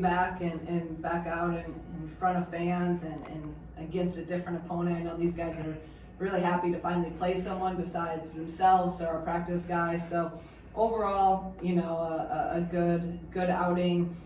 back and back out in front of fans and against a different opponent. I know these guys are really happy to finally play someone besides themselves or our practice guys. So overall, a good outing.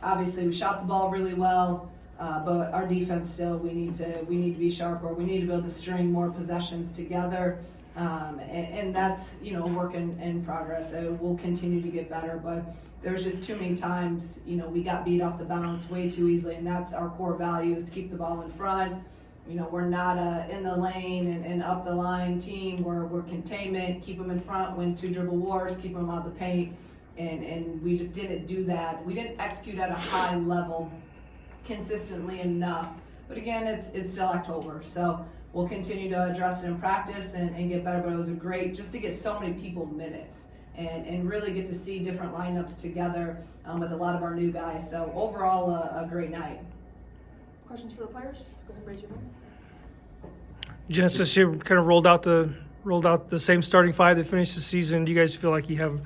Obviously, we shot the ball really well, but our defense still we need to be sharper. We need to be able to string more possessions together, and that's work in progress. We'll continue to get better, but there's just too many times we got beat off the bounce way too easily, and that's our core value is to keep the ball in front. We're not in the lane and up the line team. We're containment, keep them in front, win 2 dribble wars, keep them out the paint, and we just didn't do that. We didn't execute at a high level consistently enough. But again, it's still October, so we'll continue to address it in practice and get better. But it was a great just to get so many people minutes and really get to see different lineups together with a lot of our new guys. So overall, a great night. Questions for the players? Go ahead and raise your hand. Genesis here kind of rolled out the same starting five that finished the season. Do you guys feel like you have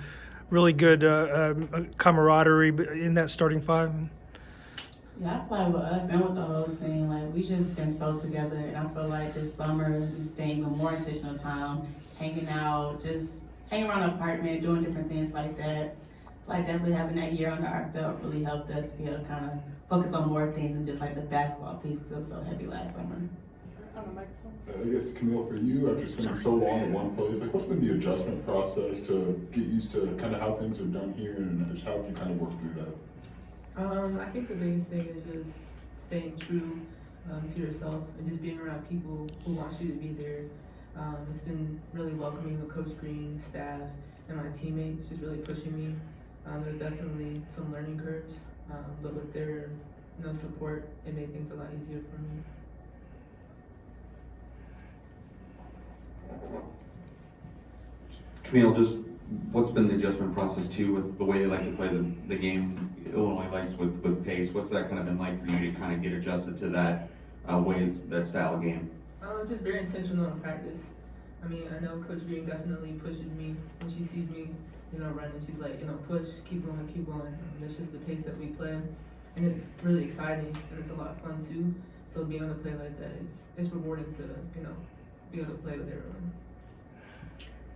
really good camaraderie in that starting five? Yeah, I feel like with us and with the whole team, like we just been so together, and I feel like this summer we spent even more intentional time hanging out, just hanging around the apartment, doing different things like that. Like definitely having that year under our belt really helped us be able to kind of focus on more things than just like the basketball piece because it was so heavy last summer. On the microphone. I guess, Camille, for you, after spending so long in one place, like what's been the adjustment process to get used to kind of how things are done here, and just how have you kind of worked through that? I think the biggest thing is just staying true to yourself and just being around people who want you to be there. It's been really welcoming with Coach Green, staff, and my teammates, just really pushing me. There's definitely some learning curves, but with their support, it made things a lot easier for me. Camille, just what's been the adjustment process too with the way you like to play the game? Illinois likes with pace. What's that kind of been like for you to kind of get adjusted to that that style of game? Just very intentional in practice. I mean, I know Coach Green definitely pushes me when she sees me, running. She's like, push, keep going, keep going. It's just the pace that we play, and it's really exciting and it's a lot of fun too. So being able to play like that it's rewarding to be able to play with everyone.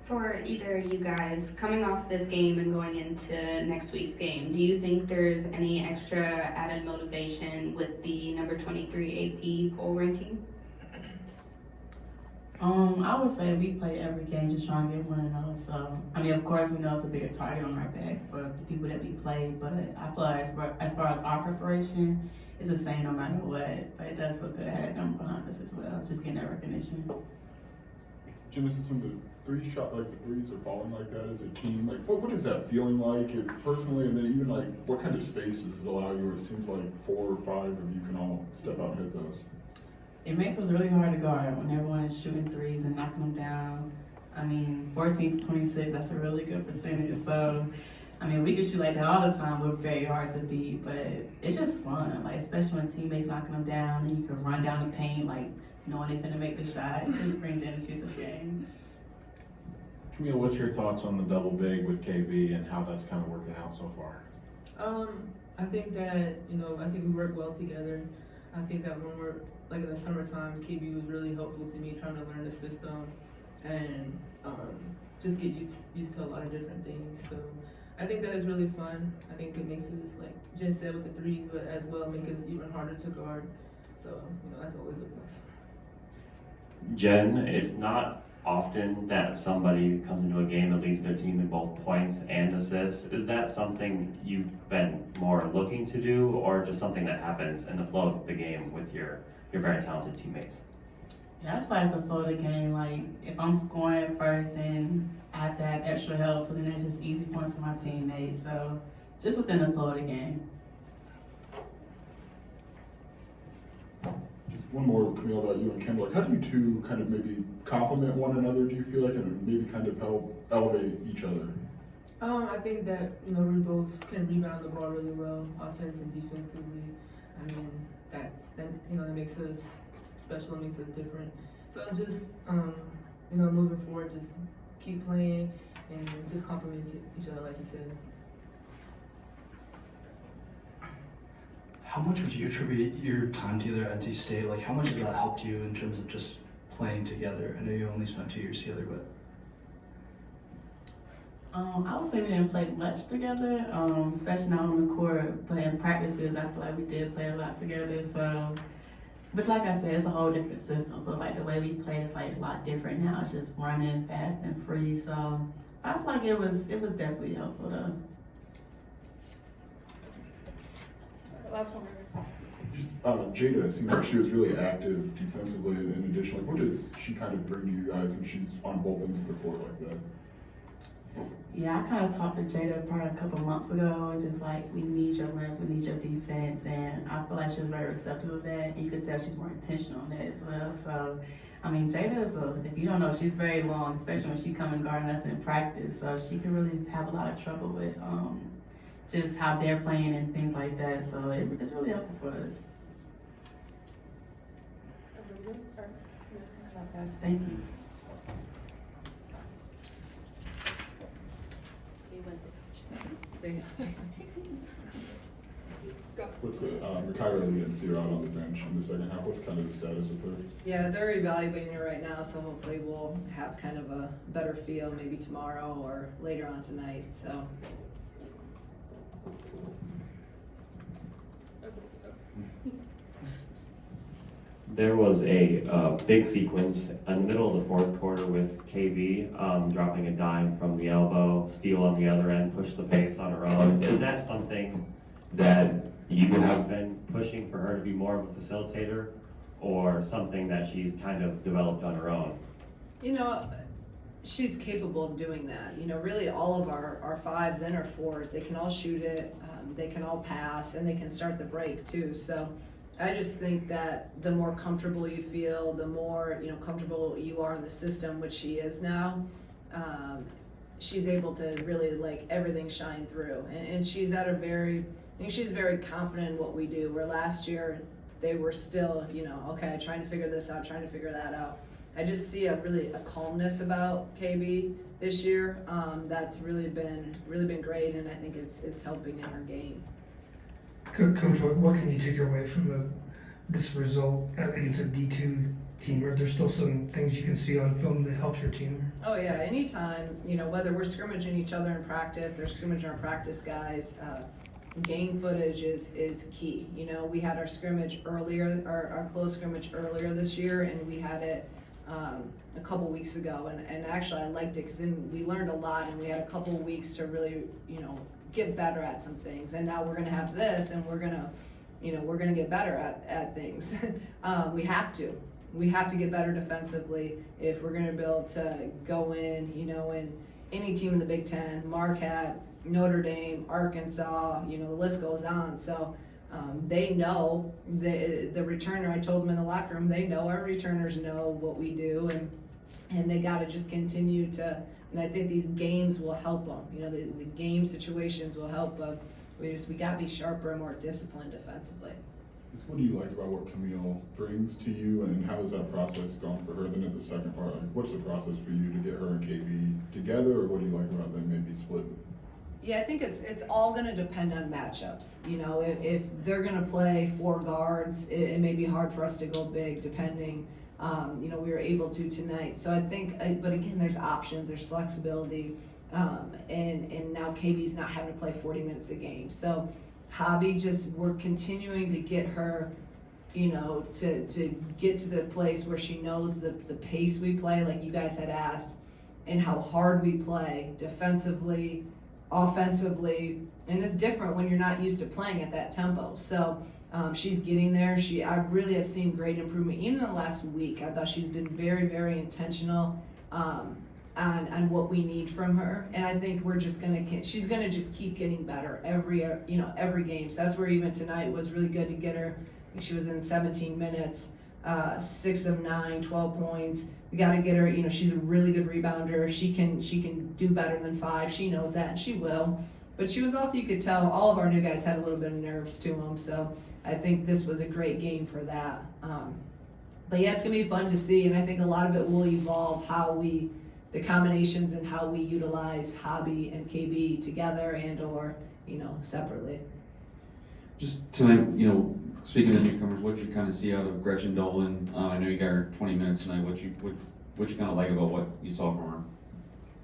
For either of you guys, coming off this game and going into next week's game, do you think there's any extra added motivation with the number 23 AP poll ranking? I would say we play every game just trying to get 1-0. So, I mean, of course, we know it's a bigger target on our back for the people that we play, but I feel like as far as our preparation, it's the same no matter what. But it does feel good to have that number behind us as well, just getting that recognition. Genesis, when the threes are falling like that as a team, like what is that feeling like personally, and then even like what kind of spaces does it allow you where it seems like 4 or 5 of you can all step out and hit those? It makes us really hard to guard when everyone is shooting threes and knocking them down. I mean, 14 to 26, that's a really good percentage. So, I mean, we can shoot like that all the time. We're very hard to beat, but it's just fun, like especially when teammates knocking them down and you can run down the paint, like knowing they're gonna make the shot. It just brings energy to the game. Camille, what's your thoughts on the double big with KB and how that's kind of working out so far? I think that I think we work well together. I think that when we're like in the summertime, KB was really helpful to me trying to learn the system and just get used to a lot of different things. So I think that is really fun. I think it makes us, like Jen said, with the threes, but as well make us even harder to guard. So that's always a plus. Jen, it's not often that somebody comes into a game and leads their team in both points and assists. Is that something you've been more looking to do, or just something that happens in the flow of the game with your very talented teammates? Yeah, that's why it's a total game. Like, if I'm scoring first, then I have to have extra help, so then that's just easy points for my teammates. So, just within the flow of the game. Just one more, Camille, about you and Kim. Like, how do you two kind of maybe complement one another, do you feel like, and maybe kind of help elevate each other? I think that we both can rebound the ball really well, offense and defensively. I mean, that makes us special, makes us different. So just moving forward, just keep playing and just compliment each other, like you said. how much would you attribute your time together at NC State? Like, how much has that helped you in terms of just playing together? I know you only spent 2 years together, but I would say we didn't play much together, especially not on the court, but in practices, I feel like we did play a lot together. So, but like I said, it's a whole different system. So it's like the way we play is like a lot different now. It's just running fast and free. So I feel like it was definitely helpful though. Last one. Just, Jada seems like she was really active defensively in addition. Like, what does she kind of bring to you guys when she's on both ends of the court like that? Yeah, I kind of talked to Jada probably a couple months ago, just like, we need your length, we need your defense, and I feel like she was very receptive of that, and you could tell she's more intentional on that as well. So, I mean, Jada is if you don't know, she's very long, especially when she come and guard us in practice, so she can really have a lot of trouble with just how they're playing and things like that, so it's really helpful for us. Everybody good? All right. You guys can have that, guys. Thank you. See you Wednesday, coach. Go. What's the, Micaiah really didn't see her out on the bench in the second half. What's kind of the status with her? Yeah, they're evaluating her right now, so hopefully we'll have kind of a better feel maybe tomorrow or later on tonight, so. There was a big sequence in the middle of the fourth quarter with KV dropping a dime from the elbow, steal on the other end, push the pace on her own. Is that something that you have been pushing for her to be more of a facilitator, or something that she's kind of developed on her own? You know, she's capable of doing that. You know, really all of our fives and our fours, they can all shoot it, they can all pass, and they can start the break too. So I just think that the more comfortable you feel, the more, you know, comfortable you are in the system, which she is now, she's able to really like everything shine through. And she's at a I think she's very confident in what we do, where last year they were still, you know, okay, trying to figure this out, trying to figure that out. I just see a calmness about KB this year, that's really been great, and I think it's helping in our game. Coach, what can you take away from this result against a D2 team? Are there still some things you can see on film that helps your team? Oh yeah, anytime, you know, whether we're scrimmaging each other in practice or scrimmaging our practice guys, game footage is key. You know, we had our scrimmage earlier, our close scrimmage earlier this year, and we had it a couple weeks ago, and actually I liked it because then we learned a lot, and we had a couple weeks to really, you know, get better at some things. And now we're gonna have this, and we're gonna get better at things. We have to get better defensively if we're gonna be able to go in, you know, in any team in the Big Ten, Marquette, Notre Dame, Arkansas, you know, the list goes on. So they know the returner. I told them in the locker room, they know our returners know what we do, and they got to just continue to. And I think these games will help them. You know, the game situations will help. But we got to be sharper and more disciplined defensively. What do you like about what Camille brings to you, and how has that process gone for her? Then it's the second part. Like, what's the process for you to get her and KB together, or what do you like about them maybe split? Yeah, I think it's all going to depend on matchups. You know, if they're going to play four guards, it may be hard for us to go big, depending. You know, we were able to tonight. So I think, but again, there's options, there's flexibility, and now KB's not having to play 40 minutes a game. So Hobby, we're continuing to get her, you know, to get to the place where she knows the pace we play, like you guys had asked, and how hard we play defensively, offensively, and it's different when you're not used to playing at that tempo. So she's getting there. I really have seen great improvement. Even in the last week, I thought she's been very, very intentional on what we need from her. And I think she's gonna just keep getting better every game. So that's where even tonight was really good to get her. I think she was in 17 minutes, 6 of 9, 12 points. We got to get her, you know, she's a really good rebounder. She can do better than 5. She knows that, and she will. But she was also, you could tell, all of our new guys had a little bit of nerves to them. So I think this was a great game for that. But yeah, it's going to be fun to see. And I think a lot of it will evolve the combinations and how we utilize Hobby and KB together and or, you know, separately. Just tonight, you know, speaking of newcomers, what you kind of see out of Gretchen Dolan? I know you got her 20 minutes tonight. What you kind of like about what you saw from her?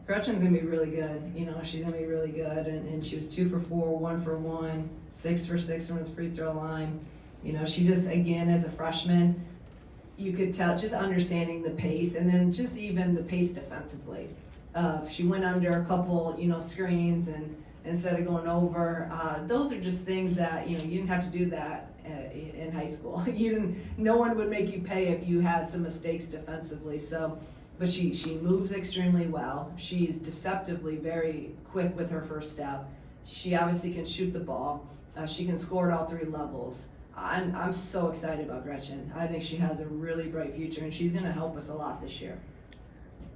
Gretchen's gonna be really good. You know, she's gonna be really good, and she was 2 for 4, 1 for 1, 6 for 6 from the free throw line. You know, she just, again, as a freshman, you could tell just understanding the pace, and then just even the pace defensively. She went under a couple, you know, screens, and instead of going over, those are just things that, you know, you didn't have to do that in high school. No one would make you pay if you had some mistakes defensively. So, but she moves extremely well. She's deceptively very quick with her first step. She obviously can shoot the ball. She can score at all 3 levels. I'm so excited about Gretchen. I think she has a really bright future, and she's going to help us a lot this year.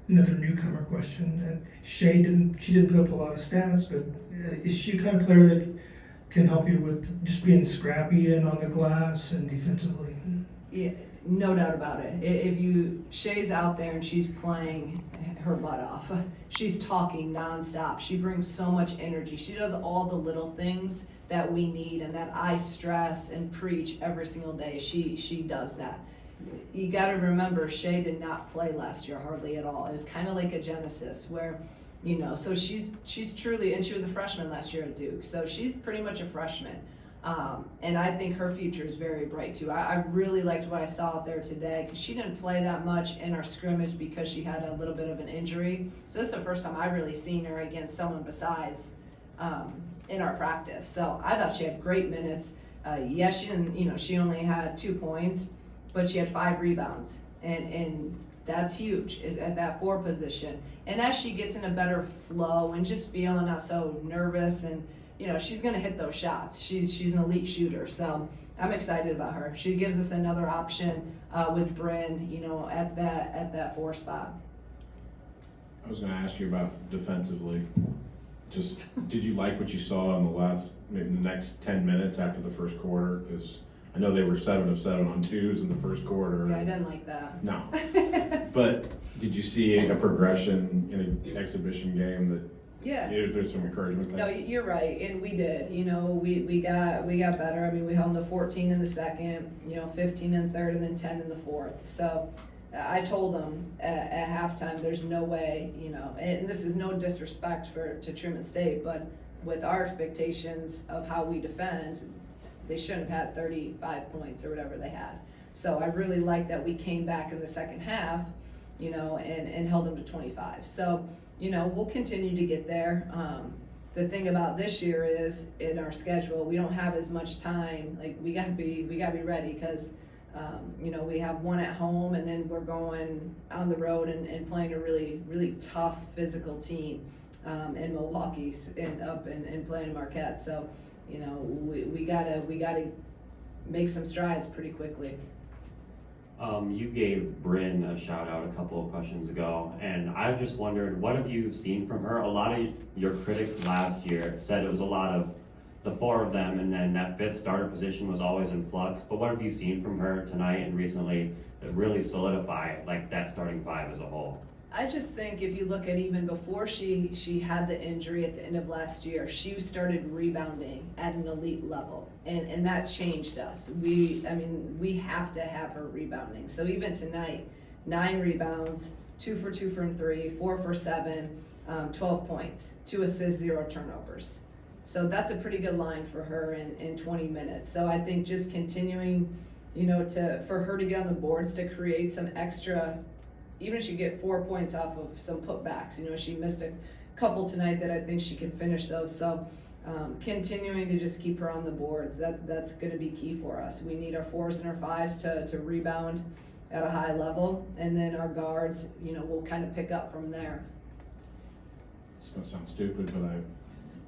Another newcomer question. And she didn't put up a lot of stats, but is she the kind of player that can help you with just being scrappy and on the glass and defensively? Yeah, no doubt about it. Shay's out there and she's playing her butt off. She's talking nonstop. She brings so much energy. She does all the little things that we need and that I stress and preach every single day. She does that. You got to remember, Shay did not play last year hardly at all. It was kind of like a genesis where, you know, so she's truly, and she was a freshman last year at Duke, so she's pretty much a freshman. And I think her future is very bright too. I really liked what I saw out there today because she didn't play that much in our scrimmage because she had a little bit of an injury. So this is the first time I've really seen her against someone besides in our practice. So I thought she had great minutes. Yes, she didn't, you know, she only had 2 points, but she had 5 rebounds, and that's huge, is at that 4 position. And as she gets in a better flow and just feeling not so nervous, and you know, she's gonna hit those shots. She's an elite shooter, so I'm excited about her. She gives us another option with Bryn, you know, at that 4 spot. I was gonna ask you about defensively. Just, did you like what you saw in maybe the next 10 minutes after the first quarter? Because I know they were 7 of 7 on 2s in the first quarter. Yeah, I didn't like that. No. But did you see a progression in an exhibition game that Yeah. there's some encouragement there? No, you're right, and we did. You know, we got better. I mean, we held them to 14 in the second, you know, 15 in the third, and then 10 in the fourth. So I told them at halftime, there's no way, you know, and this is no disrespect to Truman State, but with our expectations of how we defend, they shouldn't have had 35 points or whatever they had. So I really like that we came back in the second half, you know, and held them to 25. So, you know, we'll continue to get there. The thing about this year is in our schedule, we don't have as much time. Like we gotta be ready because, you know, we have 1 at home and then we're going on the road and playing a really, really tough physical team in Milwaukee and playing in Marquette. So, you know, we gotta make some strides pretty quickly. You gave Bryn a shout out a couple of questions ago, and I just wondered, what have you seen from her? A lot of your critics last year said it was a lot of the 4 of them, and then that 5th starter position was always in flux. But what have you seen from her tonight and recently that really solidify like that starting 5 as a whole? I just think if you look at even before she had the injury at the end of last year, she started rebounding at an elite level, and that changed us. We have to have her rebounding. So even tonight, 9 rebounds, 2 for 2 from 3, 4 for 7, 12 points, 2 assists, 0 turnovers. So that's a pretty good line for her in 20 minutes. So I think just continuing, you know, for her to get on the boards to create some extra. Even if she get 4 points off of some putbacks, you know, she missed a couple tonight that I think she can finish those. So continuing to just keep her on the boards, that's going to be key for us. We need our 4s and our 5s to rebound at a high level, and then our guards, you know, will kind of pick up from there. It's gonna sound stupid, but I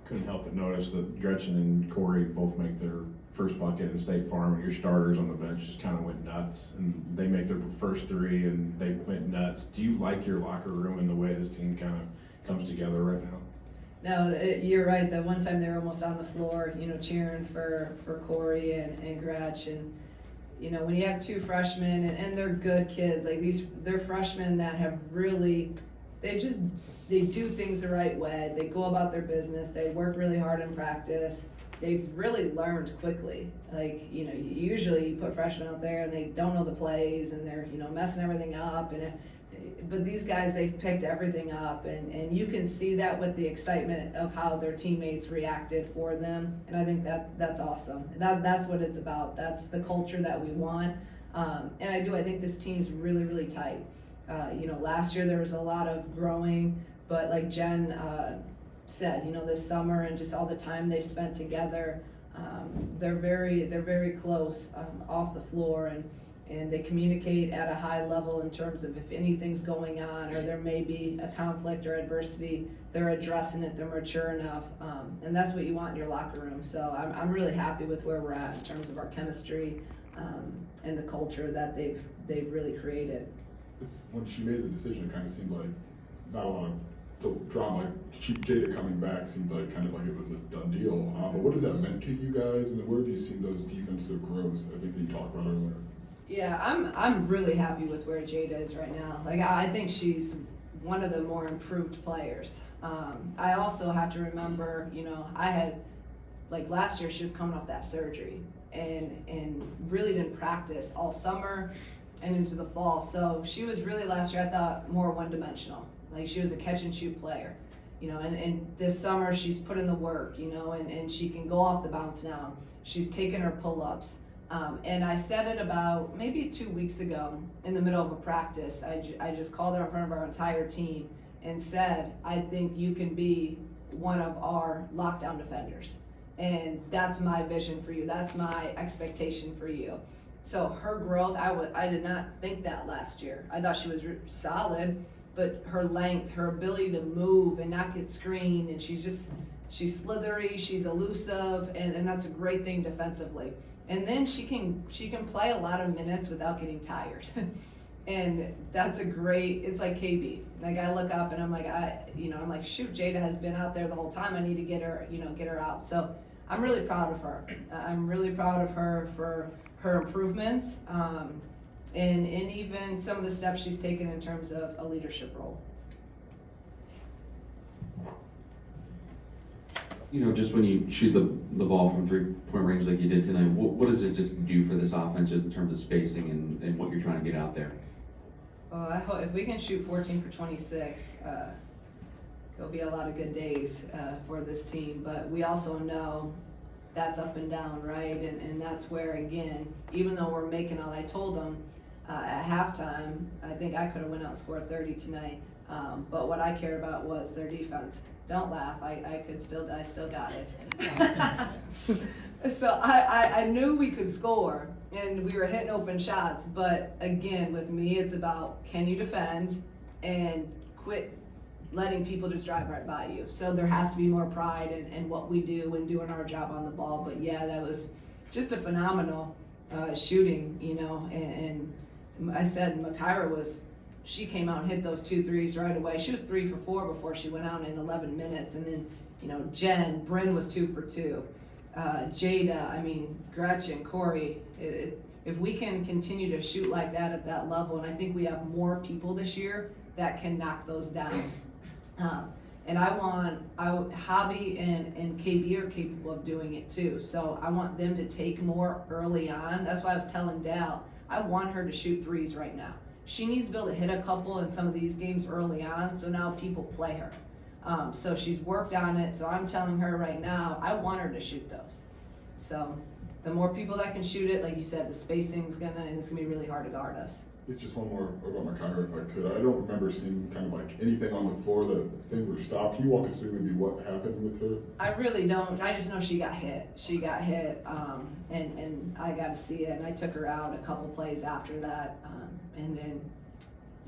couldn't help but notice that Gretchen and Corey both make their first bucket in State Farm, and your starters on the bench just kind of went nuts, and they make their first 3 and they went nuts. Do you like your locker room and the way this team kind of comes together right now? No, you're right. That one time they were almost on the floor, you know, cheering for Corey and Gretch, and you know, when you have 2 freshmen and they're good kids, like they're freshmen that have really, they do things the right way. They go about their business. They work really hard in practice. they've really learned quickly. Like, you know, usually you put freshmen out there and they don't know the plays and they're, you know, messing everything up. But these guys, they've picked everything up, and you can see that with the excitement of how their teammates reacted for them. And I think that's awesome. That's what it's about. That's the culture that we want. And I think this team's really, really tight. You know, last year there was a lot of growing, but like Jen said, you know, this summer and just all the time they've spent together, they're very close off the floor, and they communicate at a high level in terms of if anything's going on or there may be a conflict or adversity, they're addressing it, they're mature enough, and that's what you want in your locker room. So I'm really happy with where we're at in terms of our chemistry and the culture that they've really created. When she made the decision, it kind of seemed like not a lot of drama. Jada coming back seemed like kind of like it was a done deal. But what has that meant to you guys, and where have you seen those defensive growths? I think that you talked about earlier. Yeah, I'm really happy with where Jada is right now. Like, I think she's one of the more improved players. I also have to remember, you know, I had, like last year, she was coming off that surgery and really didn't practice all summer and into the fall. So she was really last year, I thought, more one-dimensional. Like, she was a catch and shoot player, you know, and this summer she's put in the work, you know, and she can go off the bounce now. She's taken her pull-ups. And I said it about maybe 2 weeks ago in the middle of a practice. I just called her in front of our entire team and said, I think you can be one of our lockdown defenders. And that's my vision for you. That's my expectation for you. So her growth, I did not think that last year. I thought she was solid, but her length, her ability to move and not get screened, and she's slithery, she's elusive, and that's a great thing defensively. And then she can play a lot of minutes without getting tired. And that's it's like KB. Like, I look up and I'm like, shoot, Jada has been out there the whole time. I need to get her out. So I'm really proud of her. I'm really proud of her for her improvements, and even some of the steps she's taken in terms of a leadership role. You know, just when you shoot the ball from 3-point range like you did tonight, what does it just do for this offense just in terms of spacing and what you're trying to get out there? Well, I hope if we can shoot 14 for 26, there'll be a lot of good days for this team. But we also know that's up and down, right? And that's where, again, even though we're making all, I told them at halftime, I think I could have went out and scored 30 tonight. But what I cared about was their defense. Don't laugh. I still got it. So I knew we could score, and we were hitting open shots. But again, with me, it's about, can you defend and quit letting people just drive right by you. So there has to be more pride in what we do and doing our job on the ball. But yeah, that was just a phenomenal shooting, you know. And I said Makaira she came out and hit those 2 threes right away. She was 3 for 4 before she went out in 11 minutes. And then, you know, Bryn was 2 for 2. Jada, Gretchen, Corey, if we can continue to shoot like that at that level, and I think we have more people this year that can knock those down. And Hobby and KB are capable of doing it too. So I want them to take more early on. That's why I was telling Dal, I want her to shoot threes right now. She needs to be able to hit a couple in some of these games early on, so now people play her. So she's worked on it, so I'm telling her right now, I want her to shoot those. So the more people that can shoot it, like you said, the spacing's it's gonna be really hard to guard us. It's just one more about Makaira, if I could. I don't remember seeing kind of like anything on the floor that things were stopped. Can you walk us through maybe what happened with her? I really don't. I just know she got hit. And I got to see it. And I took her out a couple plays after that. And then,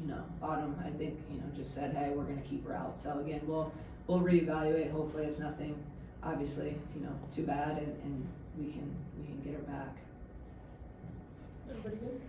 you know, Autumn, I think, you know, just said, hey, we're going to keep her out. So again, we'll reevaluate. Hopefully it's nothing, obviously, you know, too bad, and we can get her back. Everybody good?